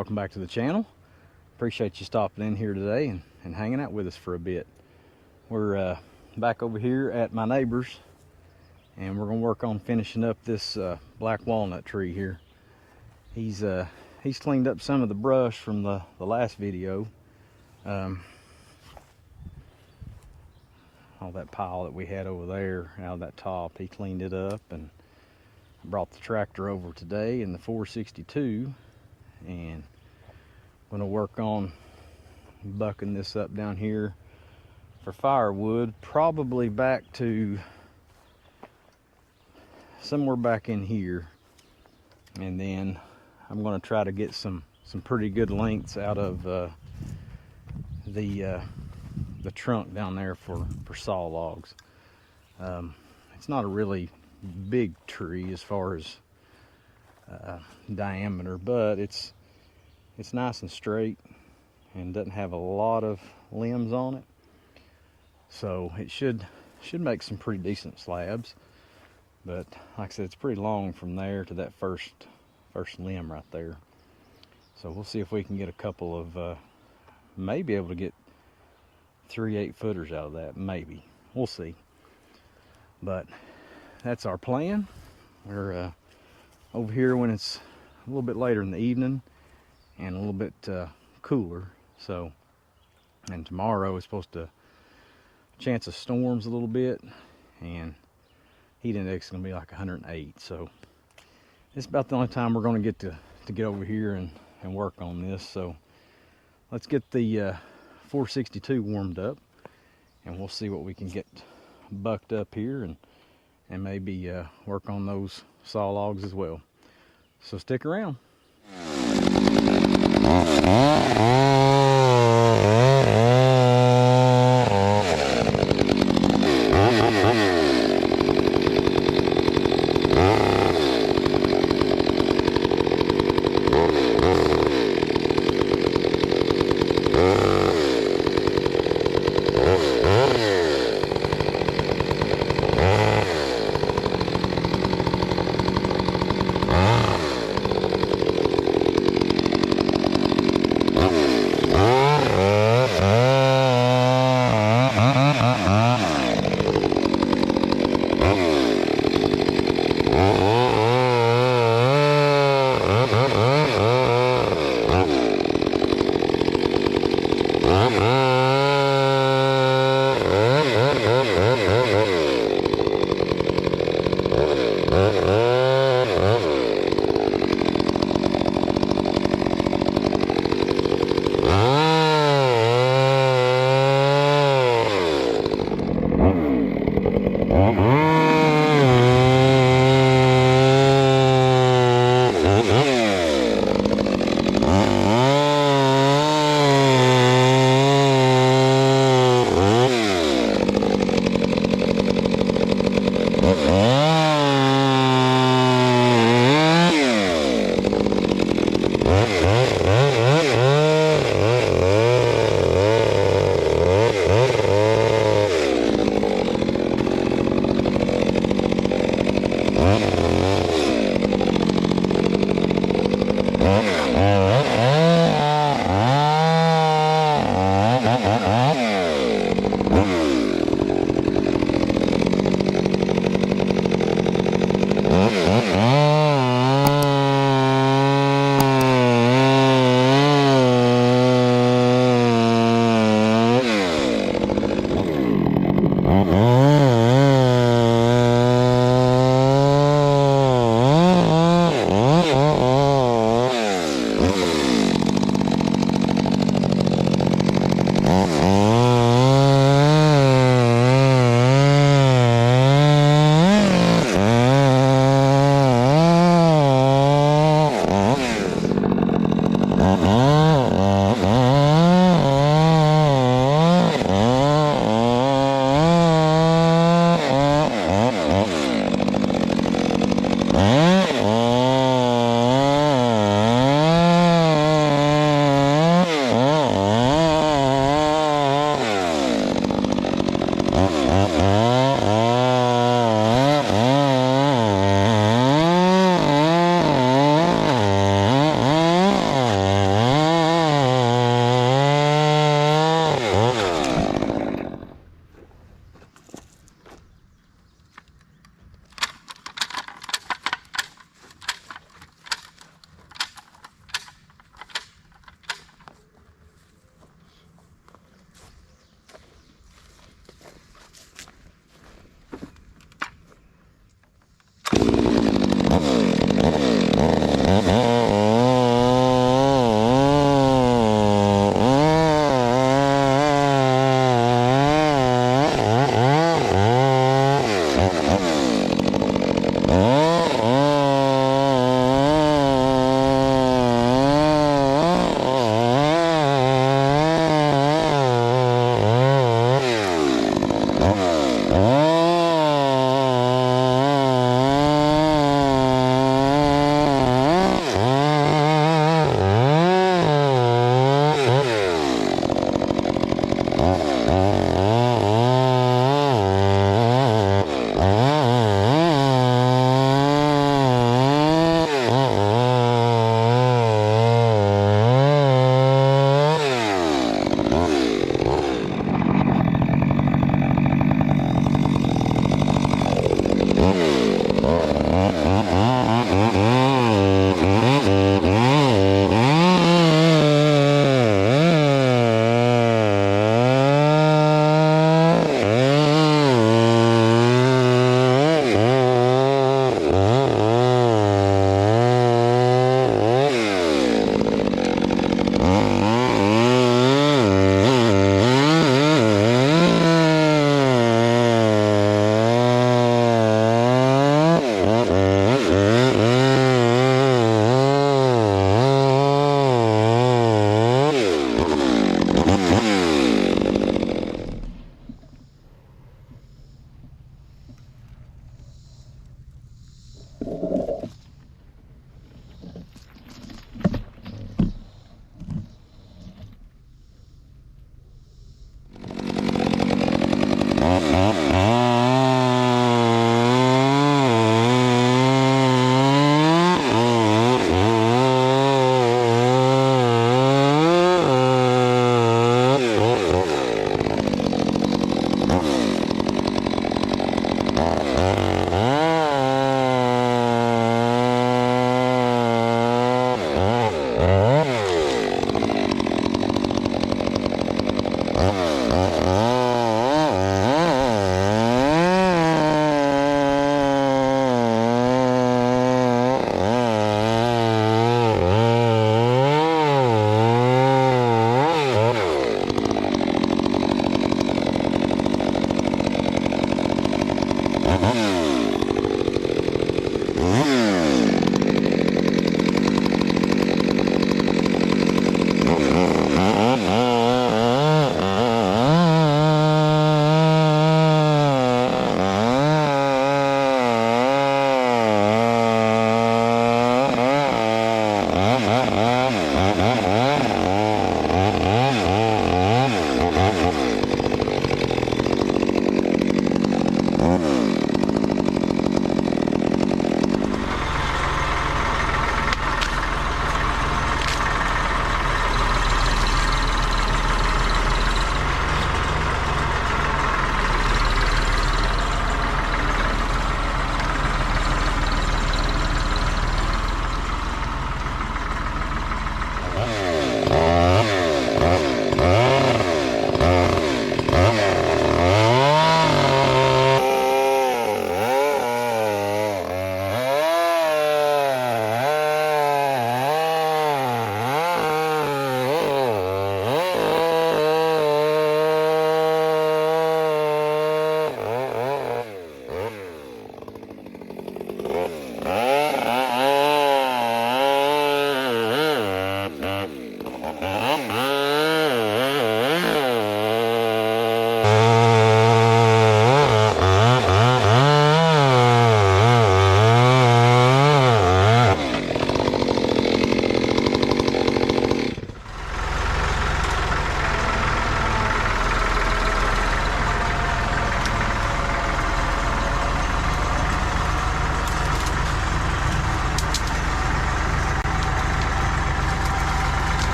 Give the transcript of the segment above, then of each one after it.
welcome back to the channel. Appreciate you stopping in here today and hanging out with us for a bit. We're back over here at my neighbor's, and we're gonna work on finishing up this black walnut tree here. He's cleaned up some of the brush from the last video. All that pile that we had over there out of that top, he cleaned it up, and brought the tractor over today in the 462, and I'm going to work on bucking this up down here for firewood, probably back to somewhere back in here. And then I'm going to try to get some pretty good lengths out of the trunk down there for saw logs. It's not a really big tree as far as diameter, but it's nice and straight and doesn't have a lot of limbs on it, so it should make some pretty decent slabs. But like I said, it's pretty long from there to that first limb right there, so we'll see if we can get a couple of maybe able to get 3 8-footers out of that. Maybe, we'll see. But that's our plan. We're over here when it's a little bit later in the evening and a little bit cooler. So, and tomorrow is supposed to chance of storms a little bit, and heat index is going to be like 108. So it's about the only time we're going to get over here and work on this. So let's get the 462 warmed up, and we'll see what we can get bucked up here, and maybe work on those saw logs as well. So stick around.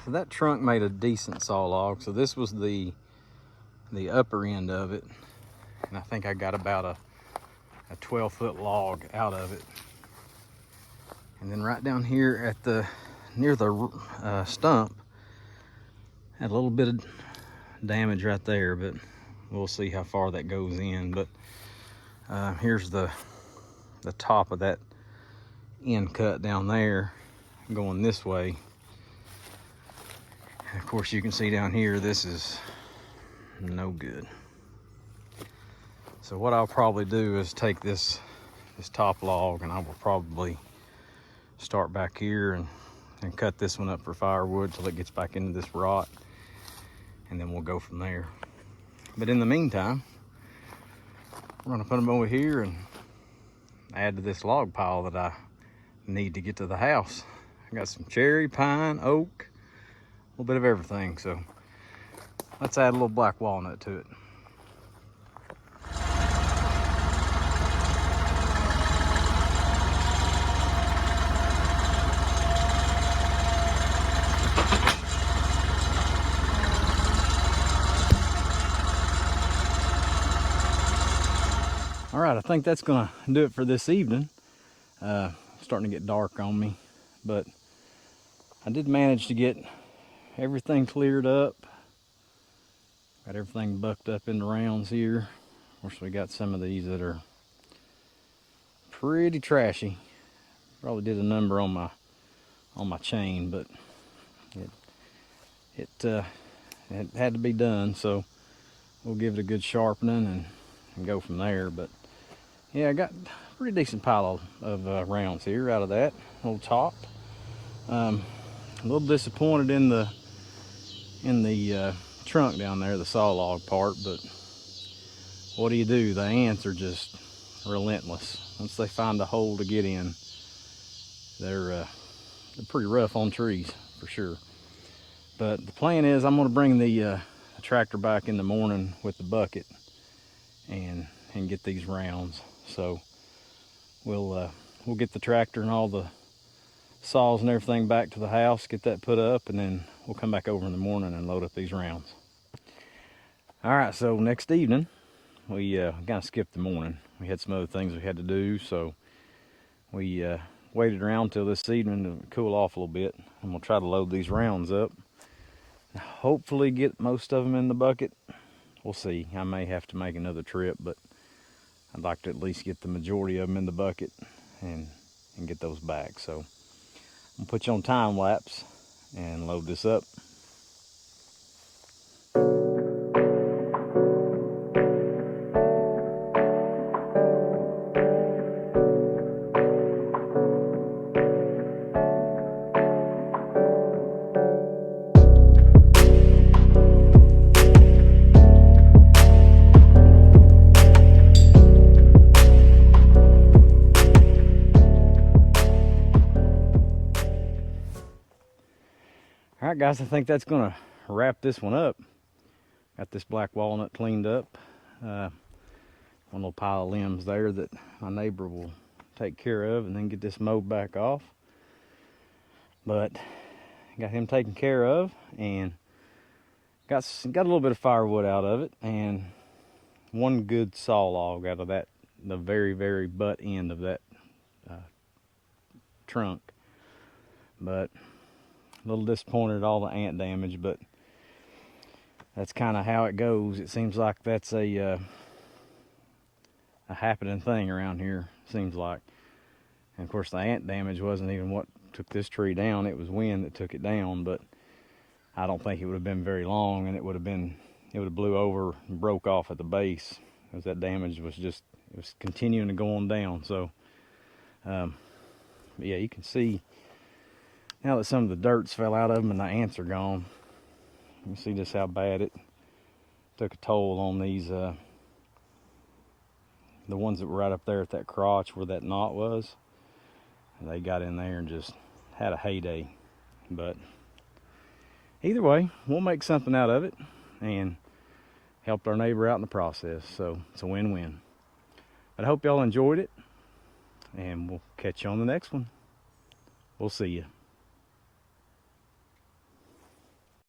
So that trunk made a decent saw log. So this was the upper end of it, and I think I got about a 12-foot log out of it. And then right down here at near the stump, had a little bit of damage right there, but we'll see how far that goes in. But here's the top of that end cut down there going this way. And of course you can see down here this is no good. So what I'll probably do is take this top log, and I will probably start back here and cut this one up for firewood till it gets back into this rot, and then we'll go from there. But in the meantime, we're gonna put them over here and add to this log pile that I need to get to the house. I got some cherry, pine, oak, a little bit of everything. So let's add a little black walnut to it. All right, I think that's gonna do it for this evening. Starting to get dark on me, but I did manage to get everything cleared up. Got everything bucked up into rounds here. Of course, we got some of these that are pretty trashy. Probably did a number on my chain, but it had to be done. So we'll give it a good sharpening and go from there. But yeah, I got a pretty decent pile of rounds here out of that little top. A little disappointed in the trunk down there, the saw log part, but what do? The ants are just relentless. Once they find a hole to get in, they're pretty rough on trees for sure. But the plan is I'm going to bring the tractor back in the morning with the bucket and get these rounds. So we'll get the tractor and all the saws and everything back to the house, get that put up, and then we'll come back over in the morning and load up these rounds. All right, so next evening, we kind of skipped the morning. We had some other things we had to do, so we waited around till this evening to cool off a little bit, and we'll try to load these rounds up. Hopefully get most of them in the bucket. We'll see. I may have to make another trip, but I'd like to at least get the majority of them in the bucket and get those back. So I'm gonna put you on time lapse and load this up. All right, guys, I think that's gonna wrap this one up. Got this black walnut cleaned up. One little pile of limbs there that my neighbor will take care of and then get this mowed back off. But got him taken care of and got a little bit of firewood out of it and one good saw log out of that, the very butt end of that trunk. But a little disappointed at all the ant damage, but that's kind of how it goes. It seems like that's a happening thing around here, seems like. And of course the ant damage wasn't even what took this tree down, it was wind that took it down, but I don't think it would have been very long, and it would have blew over and broke off at the base, because that damage was just, it was continuing to go on down. So but yeah, you can see now that some of the dirts fell out of them and the ants are gone. You can see just how bad it took a toll on these the ones that were right up there at that crotch where that knot was. And they got in there and just had a heyday. But either way, we'll make something out of it and helped our neighbor out in the process. So it's a win-win. But I hope y'all enjoyed it, and we'll catch you on the next one. We'll see you.